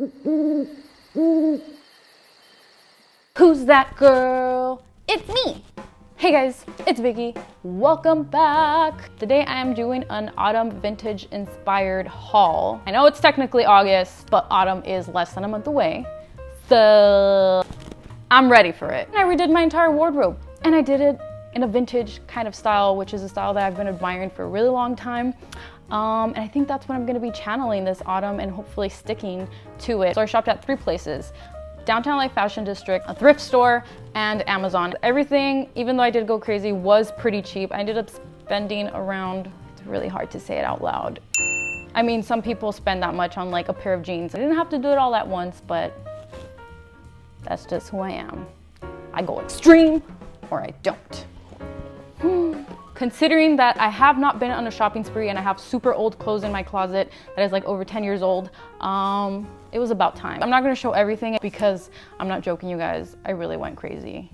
Who's that girl? It's me! Hey guys, it's Vicky. Welcome back. Today I am doing an autumn vintage inspired haul. I know it's technically August, but autumn is less than a month away. So I'm ready for it. I redid my entire wardrobe and I did it in a vintage kind of style, which is a style that I've been admiring for a really long time. And I think that's what I'm gonna be channeling this autumn and hopefully sticking to it. So I shopped at 3 places. Downtown LA Fashion District, a thrift store, and Amazon. Everything, even though I did go crazy, was pretty cheap. I ended up spending around, it's really hard to say it out loud. I mean, some people spend that much on like a pair of jeans. I didn't have to do it all at once, but that's just who I am. I go extreme or I don't. Considering that I have not been on a shopping spree and I have super old clothes in my closet that is like over 10 years old, it was about time. I'm not gonna show everything because I'm not joking, you guys. I really went crazy.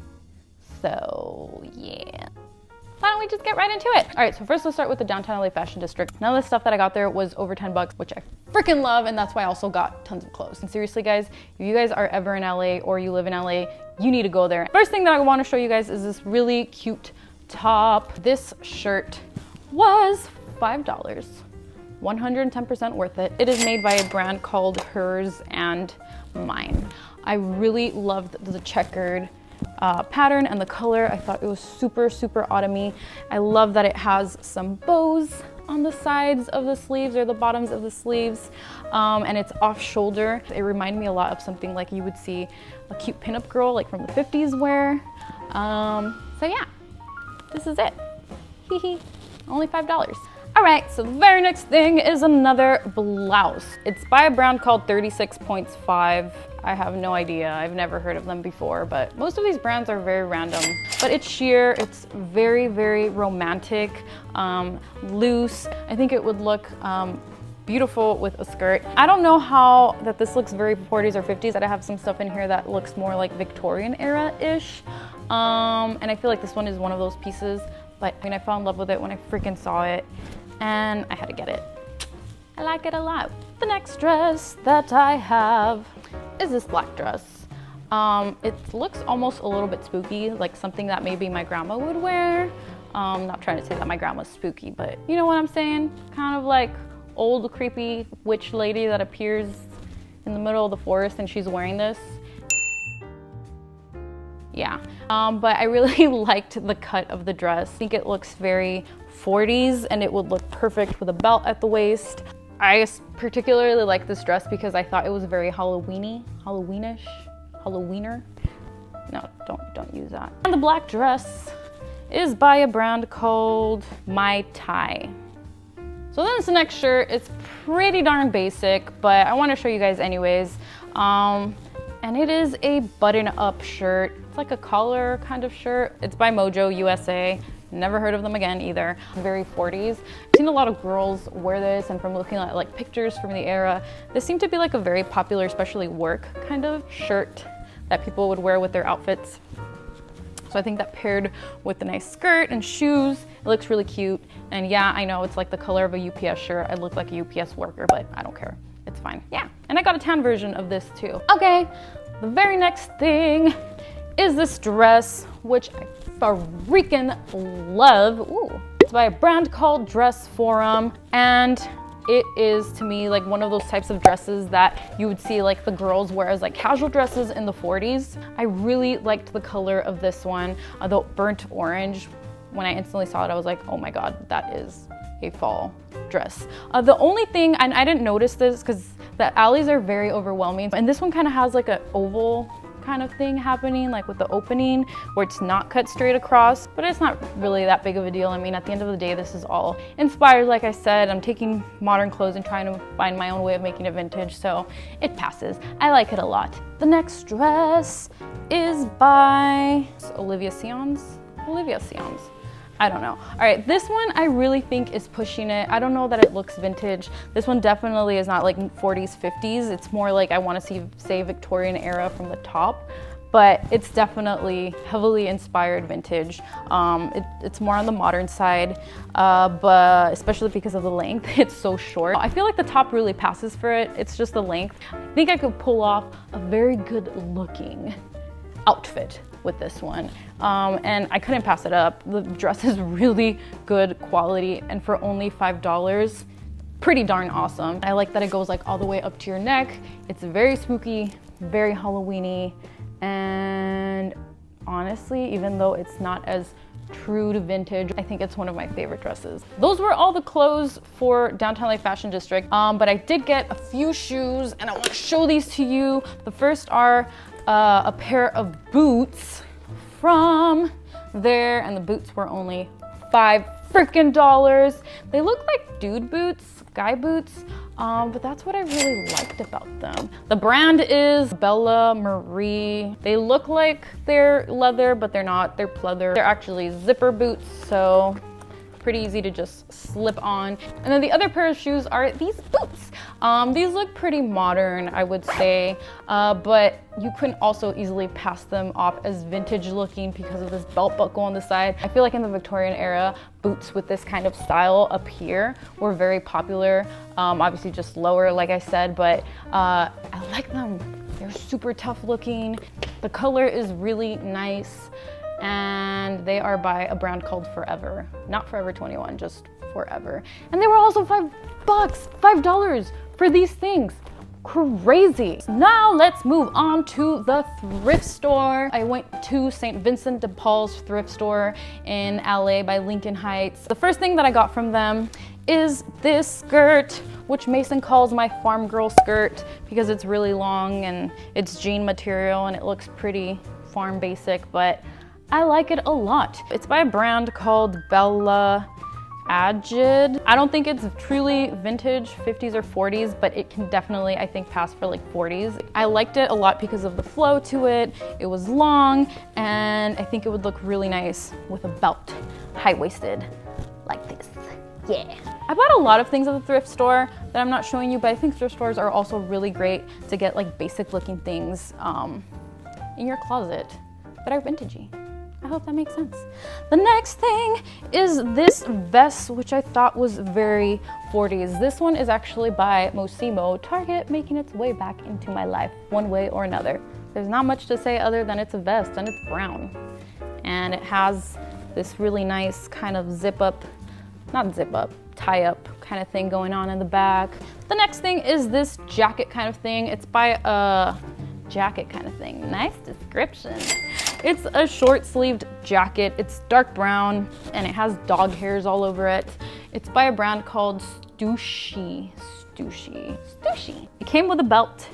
So yeah. Why don't we just get right into it? All right, so first let's start with the Downtown LA Fashion District. None of the stuff that I got there was over 10 bucks, which I freaking love, and that's why I also got tons of clothes. And seriously guys, if you guys are ever in LA or you live in LA, you need to go there. First thing that I wanna show you guys is this really cute top. This shirt was $5. 110% worth it. It is made by a brand called Hers and Mine. I really loved the checkered pattern and the color. I thought it was super, super autumny. I love that it has some bows on the sides of the sleeves or the bottoms of the sleeves, and it's off shoulder. It reminded me a lot of something like you would see a cute pinup girl like from the 50s wear. So yeah, this is it. Hee hee, only $5. All right, so the very next thing is another blouse. It's by a brand called 36 Points 5. I have no idea, I've never heard of them before, but most of these brands are very random. But it's sheer, it's very, very romantic, loose. I think it would look beautiful with a skirt. I don't know how that this looks very 40s or 50s, that I have some stuff in here that looks more like Victorian era-ish. And I feel like this one is one of those pieces, but I mean, I fell in love with it when I freaking saw it and I had to get it. I like it a lot. The next dress that I have is this black dress. It looks almost a little bit spooky, like something that maybe my grandma would wear. Not trying to say that my grandma's spooky, but you know what I'm saying? Kind of like old creepy witch lady that appears in the middle of the forest and she's wearing this. Yeah, but I really liked the cut of the dress. I think it looks very 40s and it would look perfect with a belt at the waist. I particularly like this dress because I thought it was very Halloweenish, Halloweener. No, don't use that. And the black dress is by a brand called Mai Tai. So then this next shirt, it's pretty darn basic, but I want to show you guys anyways. And it is a button-up shirt. It's like a collar kind of shirt. It's by Mojo USA. Never heard of them again either. Very 40s. I've seen a lot of girls wear this, and from looking at like pictures from the era, this seemed to be like a very popular, especially work kind of shirt that people would wear with their outfits. So I think that paired with the nice skirt and shoes, it looks really cute. And yeah, I know it's like the color of a UPS shirt. I look like a UPS worker, but I don't care. It's fine. Yeah, and I got a tan version of this too. Okay, the very next thing is this dress, which I freaking love. Ooh, it's by a brand called Dress Forum, and it is to me like one of those types of dresses that you would see like the girls wear as like casual dresses in the 40s. I really liked the color of this one, the burnt orange. When I instantly saw it, I was like, oh my God, that is a fall dress. The only thing, and I didn't notice this because the alleys are very overwhelming, and this one kind of has like an oval kind of thing happening, like with the opening where it's not cut straight across, but it's not really that big of a deal. I mean, at the end of the day, this is all inspired. Like I said, I'm taking modern clothes and trying to find my own way of making it vintage, so it passes. I like it a lot. The next dress is by Olivia Sion's. I don't know. All right, this one I really think is pushing it. I don't know that it looks vintage. This one definitely is not like 40s, 50s. It's more like I want to see, say, Victorian era from the top. but it's definitely heavily inspired vintage. It's more on the modern side, but especially because of the length, it's so short. I feel like the top really passes for it. It's just the length. I think I could pull off a very good looking outfit with this one, and I couldn't pass it up. The dress is really good quality, and for only $5, pretty darn awesome. I like that it goes like all the way up to your neck. It's very spooky, very Halloween-y, and honestly, even though it's not as true to vintage, I think it's one of my favorite dresses. Those were all the clothes for Downtown LA Fashion District, but I did get a few shoes, and I want to show these to you. The first are a pair of boots from there, and the boots were only $5 They look like dude boots, guy boots, but that's what I really liked about them. The brand is Bella Marie. They look like they're leather, but they're not. They're pleather. They're actually zipper boots, so pretty easy to just slip on. And then the other pair of shoes are these boots. These look pretty modern, I would say, but you can also easily pass them off as vintage looking because of this belt buckle on the side. I feel like in the Victorian era, boots with this kind of style up here were very popular. Obviously just lower, like I said, but I like them. They're super tough looking. The color is really nice, and they are by a brand called Forever. Not Forever 21, just Forever. And they were also $5 for these things. Crazy. Now let's move on to the thrift store. I went to St. Vincent de Paul's thrift store in LA by Lincoln Heights. The first thing that I got from them is this skirt, which Mason calls my farm girl skirt because it's really long and it's jean material and it looks pretty farm basic, but I like it a lot. It's by a brand called Bella Agid. I don't think it's truly vintage 50s or 40s, but it can definitely, I think, pass for like 40s. I liked it a lot because of the flow to it. It was long, and I think it would look really nice with a belt, high-waisted, like this. Yeah. I bought a lot of things at the thrift store that I'm not showing you, but I think thrift stores are also really great to get like basic looking things in your closet that are vintagey. I hope that makes sense. The next thing is this vest, which I thought was very 40s. This one is actually by Mosimo, Target, making its way back into my life one way or another. There's not much to say other than it's a vest and it's brown. And it has this really nice kind of zip up, not zip up, tie up kind of thing going on in the back. The next thing is this jacket kind of thing. It's by a jacket kind of thing. Nice description. It's a short-sleeved jacket. It's dark brown and it has dog hairs all over it. It's by a brand called Stussy. It came with a belt.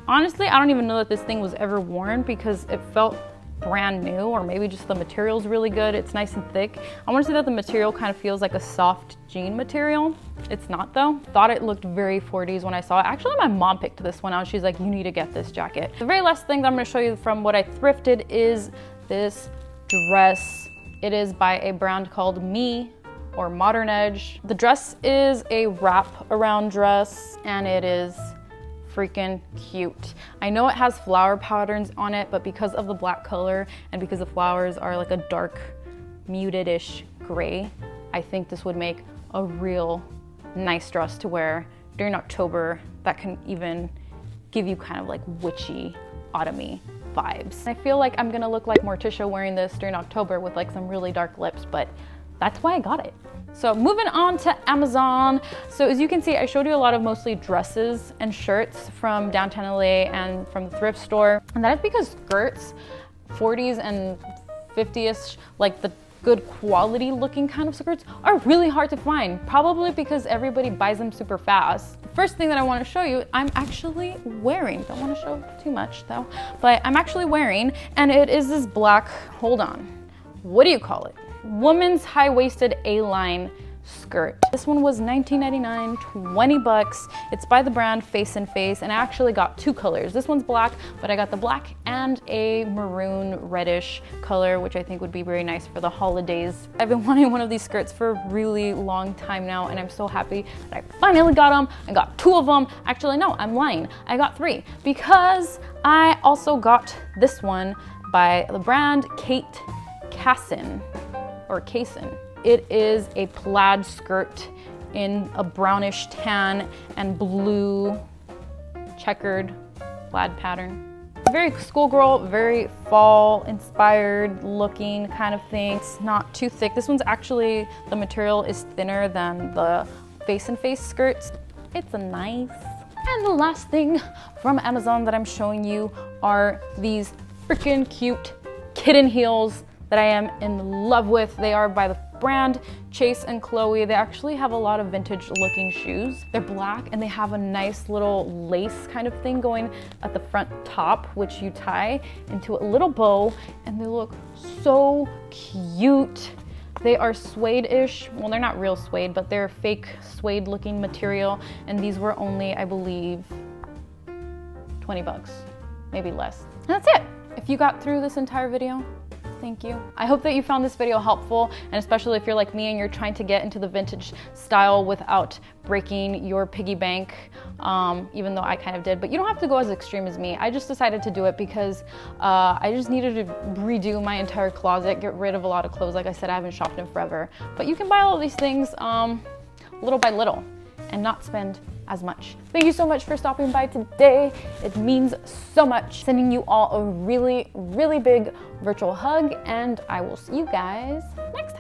Honestly, I don't even know that this thing was ever worn because it felt brand new, or maybe just the material's really good. It's nice and thick. I want to say that the material kind of feels like a soft jean material. It's not though. Thought it looked very 40s when I saw it. Actually, my mom picked this one out. She's like, you need to get this jacket. The very last thing that I'm going to show you from what I thrifted is this dress. It is by a brand called Me or Modern Edge. The dress is a wrap around dress and it is freaking cute. I know it has flower patterns on it, but because of the black color and because the flowers are like a dark muted-ish gray, I think this would make a real nice dress to wear during October that can even give you kind of like witchy, autumny vibes. I feel like I'm gonna look like Morticia wearing this during October with like some really dark lips, but that's why I got it. So moving on to Amazon. So as you can see, I showed you a lot of mostly dresses and shirts from downtown LA and from the thrift store. And that is because skirts, 40s and 50s, like the good quality looking kind of skirts, are really hard to find, probably because everybody buys them super fast. The first thing that I want to show you, I'm actually wearing. Don't want to show too much though, but I'm actually wearing, and it is this black, hold on, what do you call it? Woman's high-waisted A-line skirt. This one was $19.99, 20 bucks. It's by the brand Face and Face, and I actually got two colors. This one's black, but I got the black and a maroon reddish color, which I think would be very nice for the holidays. I've been wanting one of these skirts for a really long time now, and I'm so happy that I finally got them. I got two of them. Actually, no, I'm lying. I got three because I also got this one by the brand Kate Casson, or Cason. It is a plaid skirt in a brownish tan and blue checkered plaid pattern. Very schoolgirl, very fall inspired looking kind of thing. It's not too thick. This one's actually, the material is thinner than the Face and Face skirts. It's a nice. And the last thing from Amazon that I'm showing you are these freaking cute kitten heels that I am in love with. They are by the brand Chase and Chloe. They actually have a lot of vintage looking shoes. They're black and they have a nice little lace kind of thing going at the front top, which you tie into a little bow, and they look so cute. They are suede-ish. Well, they're not real suede, but they're fake suede looking material, and these were only, I believe, 20 bucks, maybe less. And that's it. If you got through this entire video, thank you. I hope that you found this video helpful, and especially if you're like me and you're trying to get into the vintage style without breaking your piggy bank, even though I kind of did, but you don't have to go as extreme as me. I just decided to do it because I just needed to redo my entire closet, get rid of a lot of clothes. Like I said, I haven't shopped in forever, but you can buy all of these things little by little and not spend as much. Thank you so much for stopping by today. It means so much. Sending you all a really, really big virtual hug, and I will see you guys next time.